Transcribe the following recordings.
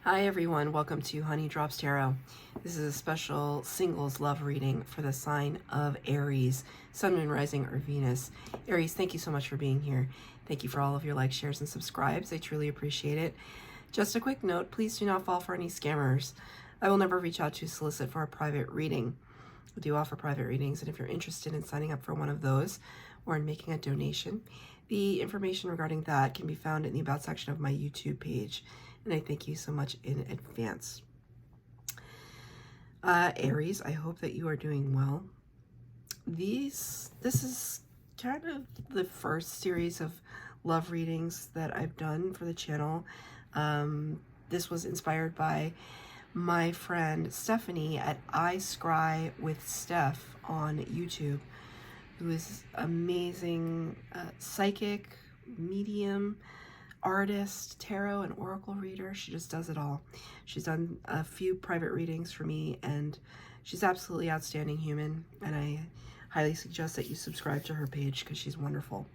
Hi everyone, welcome to Honey Drops Tarot. This is a special singles love reading for the sign of Aries, Sun, Moon, Rising, or Venus. Aries, thank you so much for being here. Thank you for all of your likes, shares, and subscribes. I truly appreciate it. Just a quick note, please do not fall for any scammers. I will never reach out to solicit for a private reading. I do offer private readings, and if you're interested in signing up for one of those or in making a donation, the information regarding that can be found in the About section of my YouTube page. And I thank you so much in advance. Aries, I hope that you are doing well. This is kind of the first series of love readings that I've done for the channel. This was inspired by my friend Stephanie at I Scry with Steph on YouTube, who is amazing psychic, medium, artist, tarot, and oracle reader. She just does it all. She's done a few private readings for me, and she's absolutely outstanding human, and I highly suggest that you subscribe to her page because she's wonderful.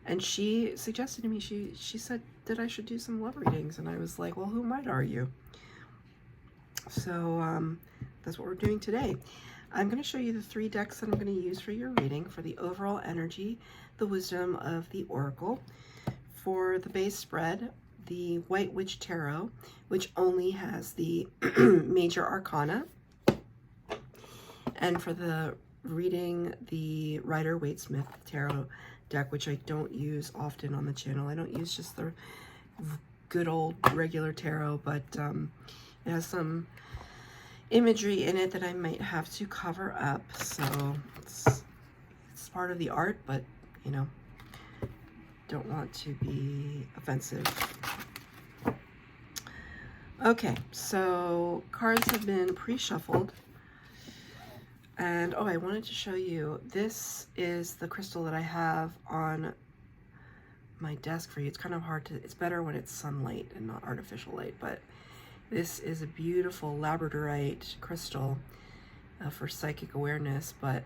And she suggested to me, she said that I should do some love readings, and I was like, well, who might argue? So that's what we're doing today. I'm going to show you the 3 decks that I'm going to use for your reading, for the overall energy, the wisdom of the oracle. For the base spread, the White Witch Tarot, which only has the major arcana. And for the reading, the Rider-Waite-Smith Tarot deck, which I don't use often on the channel. I don't use just the good old regular tarot, but it has some imagery in it that I might have to cover up. So it's part of the art, but you know, don't want to be offensive. Okay, so cards have been pre-shuffled. And oh, I wanted to show you, this is the crystal that I have on my desk for you. It's kind of hard to, it's better when it's sunlight and not artificial light, but this is a beautiful labradorite crystal for psychic awareness, but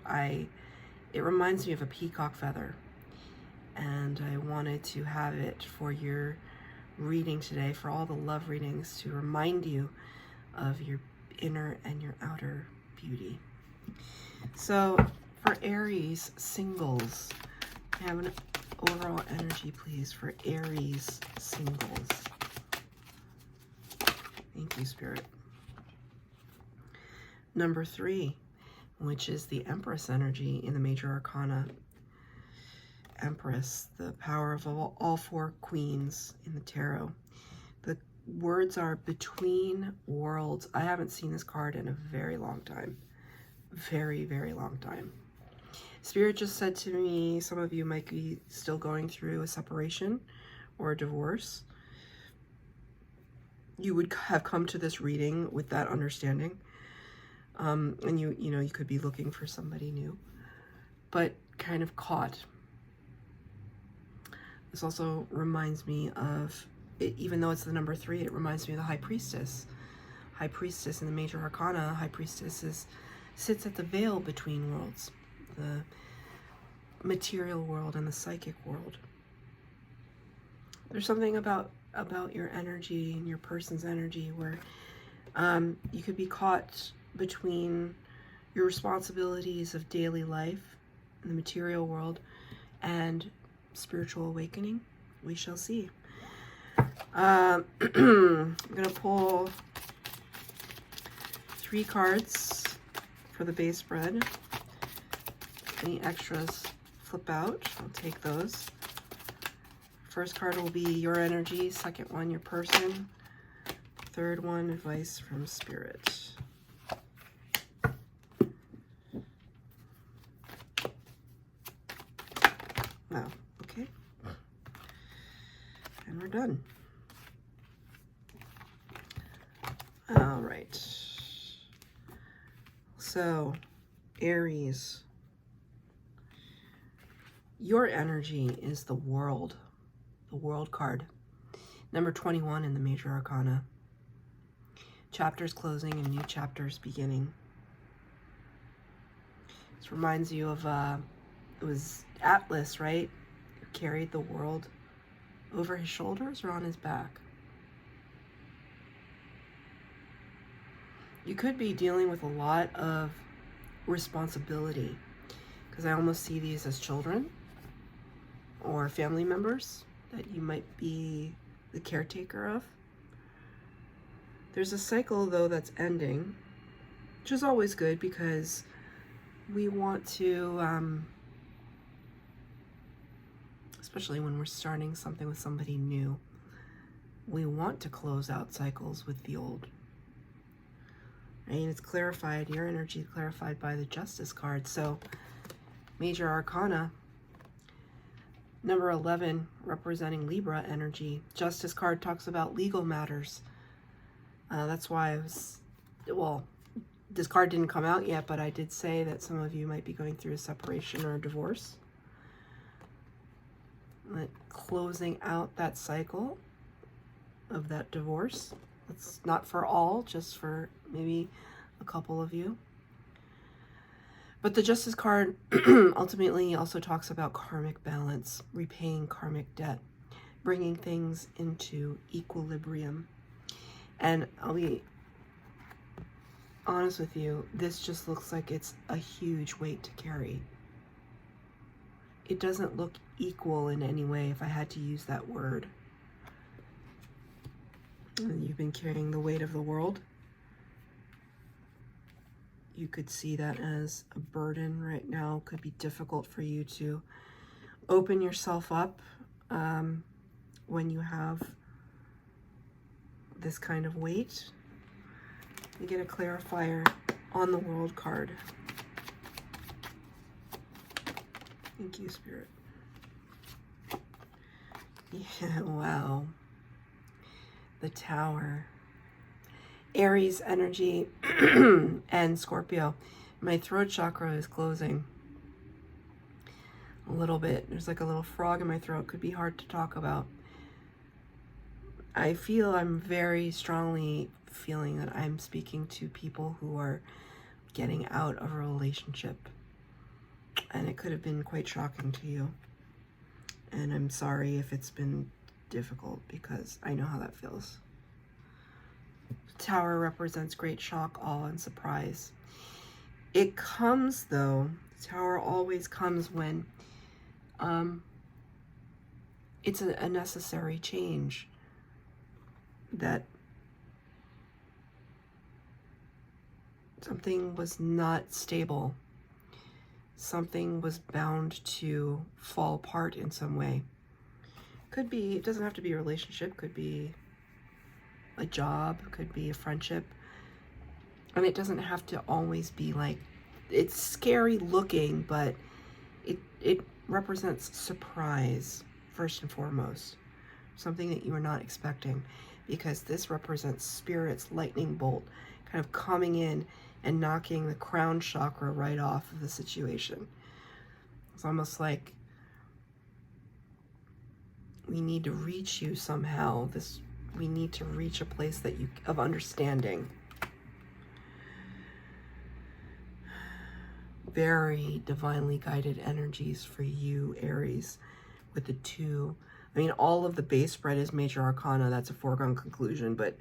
it reminds me of a peacock feather. And I wanted to have it for your reading today, for all the love readings, to remind you of your inner and your outer beauty. So for Aries singles, have an overall energy, please, for Aries singles. Thank you, Spirit. Number 3, which is the Empress energy in the major arcana. Empress, the power of all 4 queens in the tarot. The words are between worlds. I haven't seen this card in a very long time. Very, very long time. Spirit just said to me, some of you might be still going through a separation or a divorce. You would have come to this reading with that understanding. And you know, you could be looking for somebody new, but kind of caught. This also reminds me of, even though it's the number 3, it reminds me of the High Priestess. High Priestess in the major arcana, High Priestess sits at the veil between worlds, the material world and the psychic world. There's something about your energy and your person's energy where you could be caught between your responsibilities of daily life in the material world and spiritual awakening. We shall see. I'm gonna pull 3 cards for the base spread. Any extras flip out, I'll take those. First card will be your energy, second one your person, third one advice from Spirit. Wow. Okay, and we're done. All right, so Aries, your energy is the world card, number 21 in the major arcana. Chapters closing and new chapters beginning. This reminds you of it was Atlas, right? Who carried the world over his shoulders or on his back? You could be dealing with a lot of responsibility, because I almost see these as children or family members that you might be the caretaker of. There's a cycle, though, that's ending, which is always good because we want to, especially when we're starting something with somebody new, we want to close out cycles with the old. Right? It's clarified, your energy is clarified by the Justice card. So, Major Arcana, number 11, representing Libra energy. Justice card talks about legal matters. That's why I was, well, this card didn't come out yet, but I did say that some of you might be going through a separation or a divorce. Like closing out that cycle of that divorce. It's not for all, just for maybe a couple of you. But the Justice card ultimately also talks about karmic balance, repaying karmic debt, bringing things into equilibrium. And I'll be honest with you, this just looks like it's a huge weight to carry. It doesn't look equal in any way, if I had to use that word. And you've been carrying the weight of the world. You could see that as a burden right now. It could be difficult for you to open yourself up when you have this kind of weight. You get a clarifier on the World card. Thank you, Spirit. Yeah, wow. The Tower. Aries energy and Scorpio. My throat chakra is closing a little bit. There's like a little frog in my throat. Could be hard to talk about. I feel I'm very strongly feeling that I'm speaking to people who are getting out of a relationship. And it could have been quite shocking to you. And I'm sorry if it's been difficult, because I know how that feels. Tower represents great shock, awe, and surprise. It comes, though, the Tower always comes when it's a necessary change that something was not stable. Something was bound to fall apart in some way. Could be, it doesn't have to be a relationship, could be a job, could be a friendship. And it doesn't have to always be like, it's scary looking, but it represents surprise, first and foremost. Something that you are not expecting, because this represents Spirit's lightning bolt kind of coming in and knocking the crown chakra right off of the situation. It's almost like we need to reach you somehow. We need to reach a place that of understanding. Very divinely guided energies for you, Aries, with the 2. I mean, all of the base spread is Major Arcana. That's a foregone conclusion. But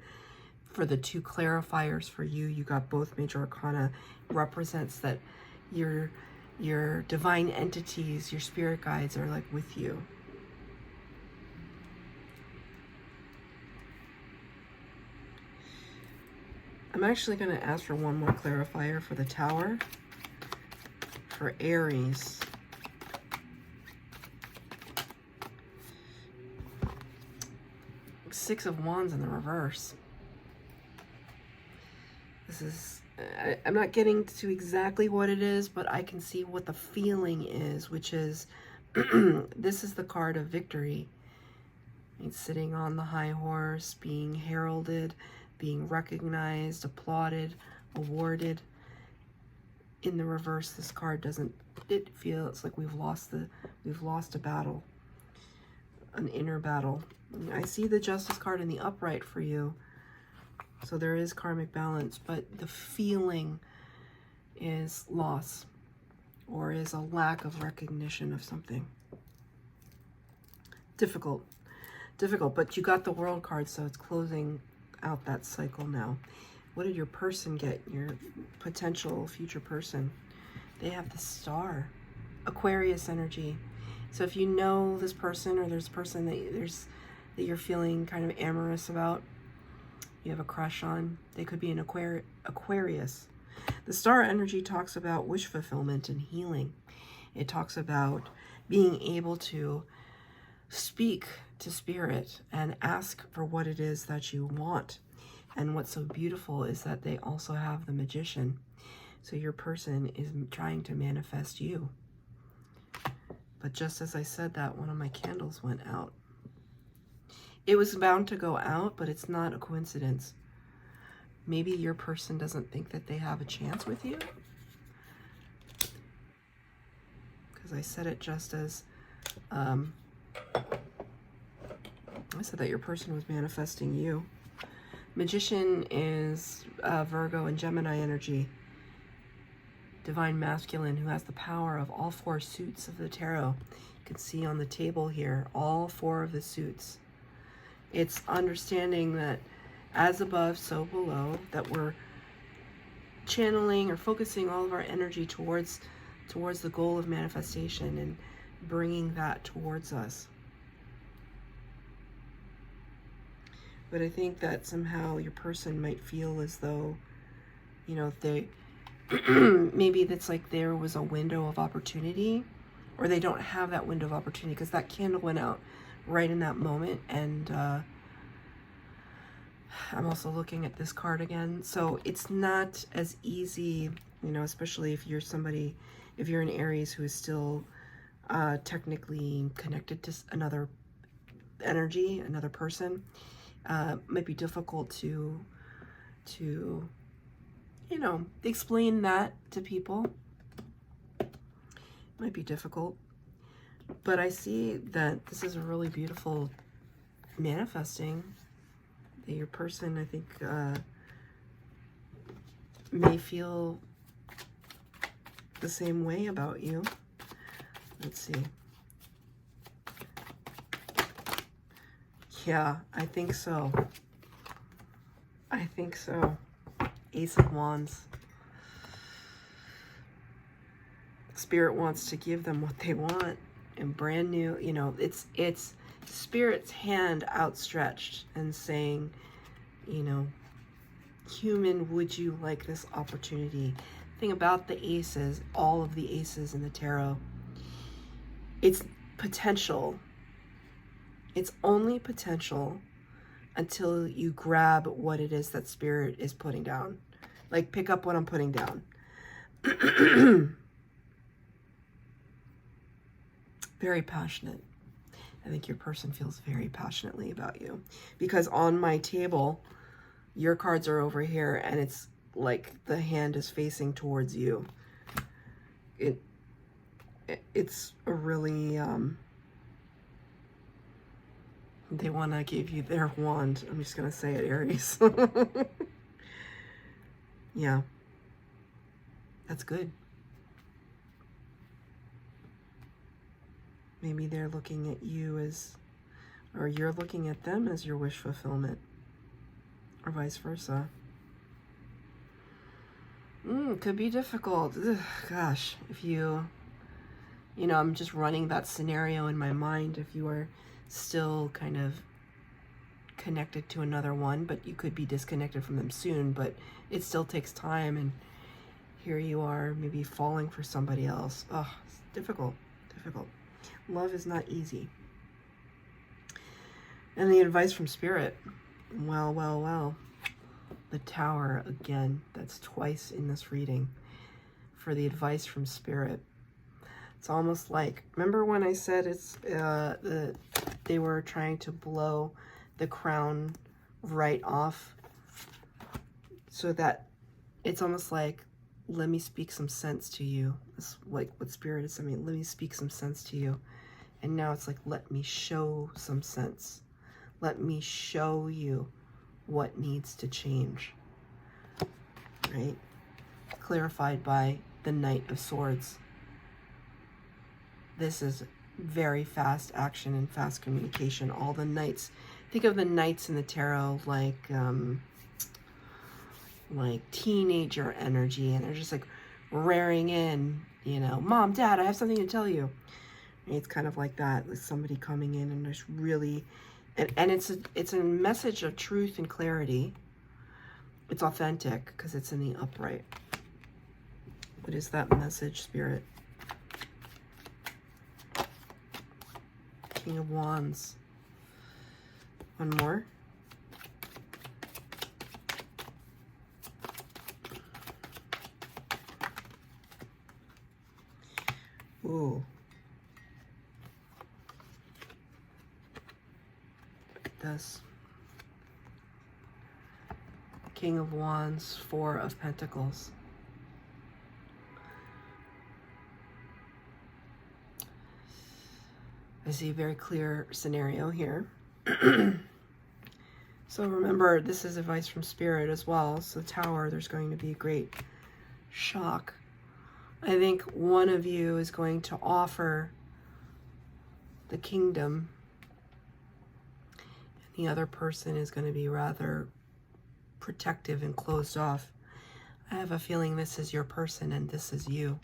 for the 2 clarifiers for you, you got both Major Arcana. Represents that your divine entities, your spirit guides are like with you. I'm actually going to ask for one more clarifier for the Tower. For Aries. Six of Wands in the reverse. This is, I'm not getting to exactly what it is, but I can see what the feeling is, which is, this is the card of victory. It's sitting on the high horse, being heralded, being recognized, applauded, awarded. In the reverse, this card doesn't, it feels like we've lost a battle, an inner battle. I see the Justice card in the upright for you, so there is karmic balance, but the feeling is loss, or is a lack of recognition of something. Difficult, but you got the World card, so it's closing out that cycle now. What did your person get? Your potential future person. They have the Star. Aquarius energy. So if you know this person, or there's a person that you're feeling kind of amorous about, you have a crush on, they could be an Aquarius. The Star energy talks about wish fulfillment and healing. It talks about being able to speak to spirit and ask for what it is that you want. And what's so beautiful is that they also have the Magician. So your person is trying to manifest you. But just as I said that, one of my candles went out. It was bound to go out, but it's not a coincidence. Maybe your person doesn't think that they have a chance with you. Because I said it just as, I said that your person was manifesting you. Magician is Virgo and Gemini energy. Divine masculine, who has the power of all 4 suits of the tarot. You can see on the table here, all 4 of the suits. It's understanding that as above, so below, that we're channeling or focusing all of our energy towards the goal of manifestation and bringing that towards us. But I think that somehow your person might feel as though, you know, they maybe that's like there was a window of opportunity, or they don't have that window of opportunity because that candle went out right in that moment. And I'm also looking at this card again. So it's not as easy, you know, especially if you're somebody, if you're an Aries who is still technically connected to another energy, another person. Might be difficult to you know, explain that to people. Might be difficult, but I see that this is a really beautiful manifesting. That your person, I think, may feel the same way about you. Let's see. Yeah, I think so. I think so. Ace of Wands. Spirit wants to give them what they want, and brand new, you know, it's Spirit's hand outstretched and saying, you know, human, would you like this opportunity? The thing about the aces, all of the aces in the tarot, it's potential. It's only potential until you grab what it is that Spirit is putting down. Like, pick up what I'm putting down. Very passionate. I think your person feels very passionately about you. Because on my table, your cards are over here, and it's like the hand is facing towards you. It's a really... they want to give you their wand. I'm just going to say it, Aries. Yeah. That's good. Maybe they're looking at you as, or you're looking at them as your wish fulfillment. Or vice versa. Could be difficult. Ugh, gosh, if you know, I'm just running that scenario in my mind. If you are still kind of connected to another one, but you could be disconnected from them soon, but it still takes time, and here you are maybe falling for somebody else. Oh, it's difficult. Love is not easy. And the advice from Spirit, well, the Tower again. That's twice in this reading for the advice from Spirit. It's almost like, remember when I said it's they were trying to blow the crown right off, so that it's almost like, let me speak some sense to you. It's like what Spirit is saying, let me speak some sense to you. And now it's like, let me show some sense. Let me show you what needs to change. Right? Clarified by the Knight of Swords. This is very fast action and fast communication. All the knights, think of the knights in the tarot like like teenager energy, and they're just like raring in, you know, Mom, Dad, I have something to tell you. And it's kind of like that, like somebody coming in and just really, and it's a message of truth and clarity. It's authentic because it's in the upright. What is that message, Spirit? King of Wands. One more. Ooh. This. King of Wands, Four of Pentacles. I see a very clear scenario here. So remember, this is advice from Spirit as well. So Tower, there's going to be a great shock. I think one of you is going to offer the kingdom. And the other person is going to be rather protective and closed off. I have a feeling this is your person and this is you.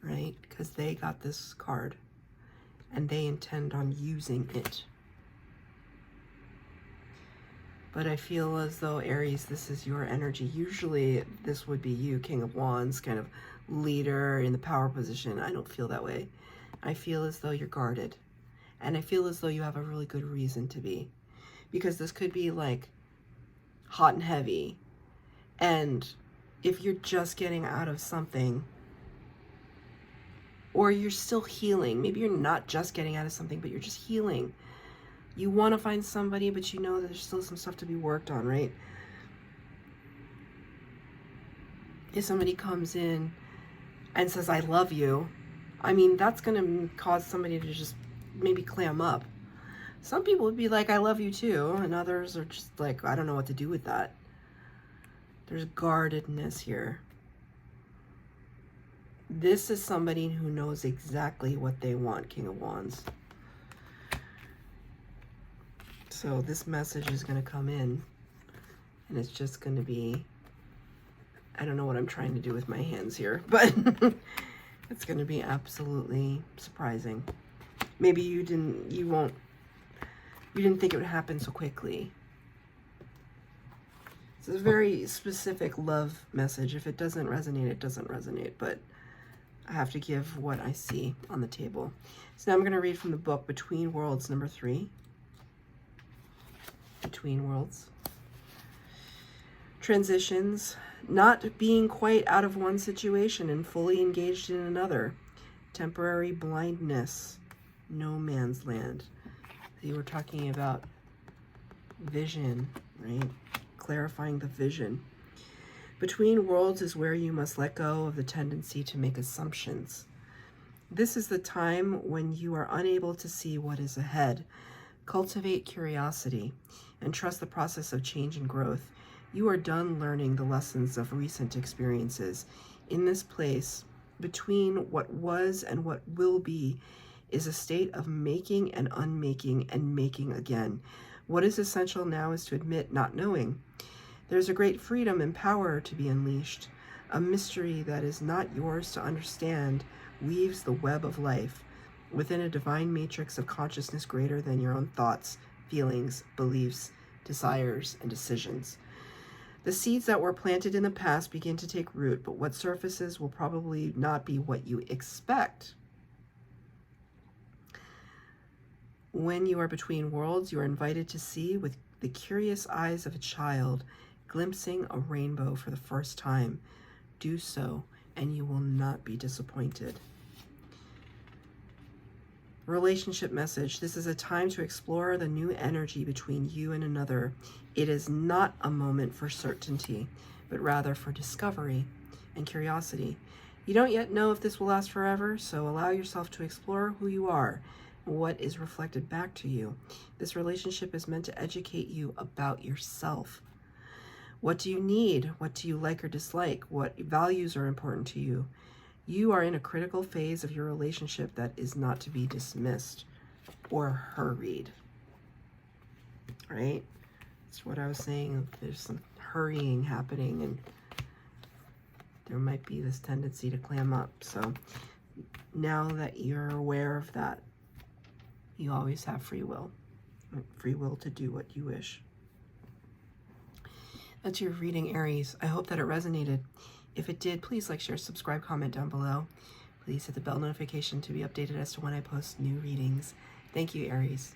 Right? Because they got this card. And they intend on using it. But I feel as though, Aries, this is your energy. Usually this would be you, King of Wands, kind of leader in the power position. I don't feel that way. I feel as though you're guarded. And I feel as though you have a really good reason to be. Because this could be like hot and heavy. And if you're just getting out of something, or you're still healing. Maybe you're not just getting out of something, but you're just healing. You want to find somebody, but you know there's still some stuff to be worked on, right? If somebody comes in and says, I love you, I mean, that's going to cause somebody to just maybe clam up. Some people would be like, I love you too. And others are just like, I don't know what to do with that. There's guardedness here. This is somebody who knows exactly what they want, King of Wands. So this message is going to come in, and it's just going to be, I don't know what I'm trying to do with my hands here, but it's going to be absolutely surprising. Maybe you didn't think it would happen so quickly. It's a very specific love message. If it doesn't resonate, it doesn't resonate, but I have to give what I see on the table. So now I'm going to read from the book Between Worlds, number 3. Between Worlds. Transitions. Not being quite out of one situation and fully engaged in another. Temporary blindness. No man's land. So you were talking about vision, right? Clarifying the vision. Between worlds is where you must let go of the tendency to make assumptions. This is the time when you are unable to see what is ahead. Cultivate curiosity and trust the process of change and growth. You are done learning the lessons of recent experiences. In this place, between what was and what will be, is a state of making and unmaking and making again. What is essential now is to admit not knowing. There's a great freedom and power to be unleashed. A mystery that is not yours to understand weaves the web of life within a divine matrix of consciousness greater than your own thoughts, feelings, beliefs, desires, and decisions. The seeds that were planted in the past begin to take root, but what surfaces will probably not be what you expect. When you are between worlds, you are invited to see with the curious eyes of a child, glimpsing a rainbow for the first time. Do so, and you will not be disappointed. Relationship message. This is a time to explore the new energy between you and another. It is not a moment for certainty, but rather for discovery and curiosity. You don't yet know if this will last forever, so allow yourself to explore who you are and what is reflected back to you. This relationship is meant to educate you about yourself. What do you need? What do you like or dislike? What values are important to you? You are in a critical phase of your relationship that is not to be dismissed or hurried. Right? That's what I was saying. There's some hurrying happening, and there might be this tendency to clam up. So now that you're aware of that, you always have free will to do what you wish. That's your reading, Aries. I hope that it resonated. If it did, please like, share, subscribe, comment down below. Please hit the bell notification to be updated as to when I post new readings. Thank you, Aries.